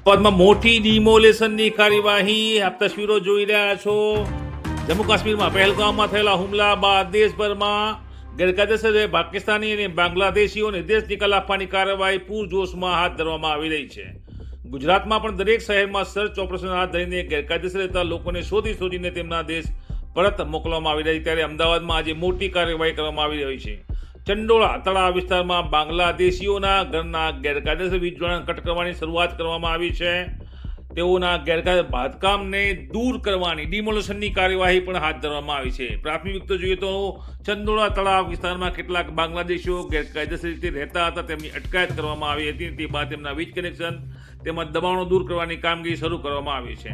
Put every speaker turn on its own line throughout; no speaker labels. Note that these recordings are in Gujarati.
પદમાં મોટી ડિમોલેશનની કાર્યવાહી આપ તસવીરો જોઈ રહ્યા છો। જમ્મુ કાશ્મીરમાં પહેલગામમાં થયેલા હુમલા બાદ દેશભરમાં ગેરકાયદેસર પાકિસ્તાની અને બાંગ્લાદેશીઓને દેશ નિકાલ આપવાની કાર્યવાહી પૂરજોશમાં હાથ ધરવામાં આવી રહી છે। ગુજરાતમાં પણ દરેક શહેરમાં સર્ચ ઓપરેશન હાથ ધરીને ગેરકાયદેસર રહેતા લોકોને શોધીને તેમના દેશ પરત મોકલવામાં આવી રહી, ત્યારે અમદાવાદમાં આજે મોટી કાર્યવાહી કરવામાં આવી રહી છે। ચંડોળા તળાવ વિસ્તારમાં બાંગ્લાદેશીઓના ઘરના ગેરકાયદેસર વીજ જોડાણ કટ કરવાની શરૂઆત કરવામાં આવી છે। તેઓના ગેરકાયદે બાંધકામને દૂર કરવાની ડિમોલેશનની કાર્યવાહી પણ હાથ ધરવામાં આવી છે। પ્રાથમિક વિગતો જોઈએ તો ચંડોળા તળાવ વિસ્તારમાં કેટલાક બાંગ્લાદેશીઓ ગેરકાયદેસર રીતે રહેતા હતા, તેમની અટકાયત કરવામાં આવી હતી। તે બાદ તેમના વીજ કનેક્શન તેમજ દબાણો દૂર કરવાની કામગીરી શરૂ કરવામાં આવી છે।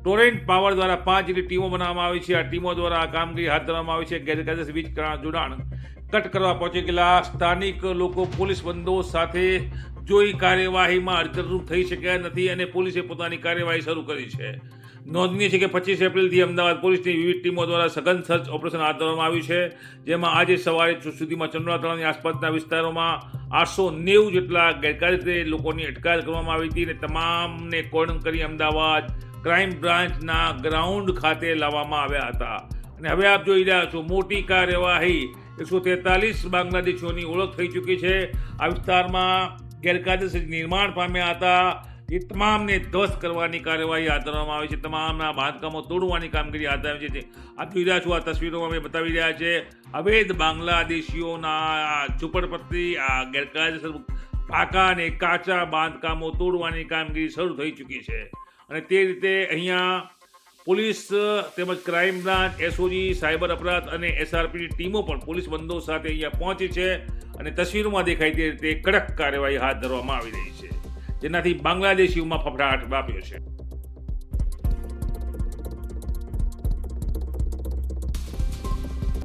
ટોરેન્ટ પાવર દ્વારા 5 જેટલી ટીમો બનાવવામાં આવી છે। આ ટીમો દ્વારા આ કામગીરી હાથ ધરવામાં આવી છે। ગેરકાયદેસર વીજ જોડાણ કટ કરવા પહોંચી ગયેલા સ્થાનિક લોકો પોલીસ બંદોબસ્ત સાથે જોઈ કાર્યવાહીમાં અડચણરૂપ થઈ શક્યા નથી અને પોલીસે પોતાની કાર્યવાહી શરૂ કરી છે। નોંધનીય છે કે 25 એપ્રિલથી અમદાવાદ પોલીસની વિવિધ ટીમો દ્વારા સઘન સર્ચ ઓપરેશન હાથ ધરવામાં આવ્યું છે, જેમાં આજે સવારે સુધીમાં ચંડોળા તળાવની આસપાસના વિસ્તારોમાં 890 જેટલા ગેરકાયદેસર લોકોની અટકાયત કરવામાં આવી હતી અને તમામને કોર્ડન કરી અમદાવાદ ક્રાઇમ બ્રાન્ચના ગ્રાઉન્ડ ખાતે લાવવામાં આવ્યા હતા। અને હવે આપ જોઈ રહ્યા છો મોટી કાર્યવાહી। 143 બાંગ્લાદેશીઓની ઓળખ થઈ ચૂકી છે। આ વિસ્તારમાં ગેરકાયદેસર નિર્માણ પામ્યા હતા, એ તમામને ધ્વસ્ત કરવાની કાર્યવાહી હાથ ધરવામાં આવી છે। તમામના બાંધકામો તોડવાની કામગીરી હાથ ધરી છે। આપ જોઈ રહ્યા છો, આ તસવીરોમાં અમે બતાવી રહ્યા છે અવૈધ બાંગ્લાદેશીઓના ઝૂંપડપટ્ટી, આ ગેરકાયદેસર પાકા અને કાચા બાંધકામો તોડવાની કામગીરી શરૂ થઈ ચૂકી છે। અને તે રીતે અહીંયા પોલીસ તેમજ ક્રાઇમ બ્રાન્ચ, એસઓજી, સાયબર અપરાધ અને એસઆરપીની ટીમો પણ પોલીસ બંદોબસ્ત સાથે અહીંયા પહોંચી છે અને તસવીરોમાં દેખાય તે રીતે કડક કાર્યવાહી હાથ ધરવામાં આવી રહી છે, જેનાથી બાંગ્લાદેશીઓમાં ફફડાટ વ્યાપ્યો છે।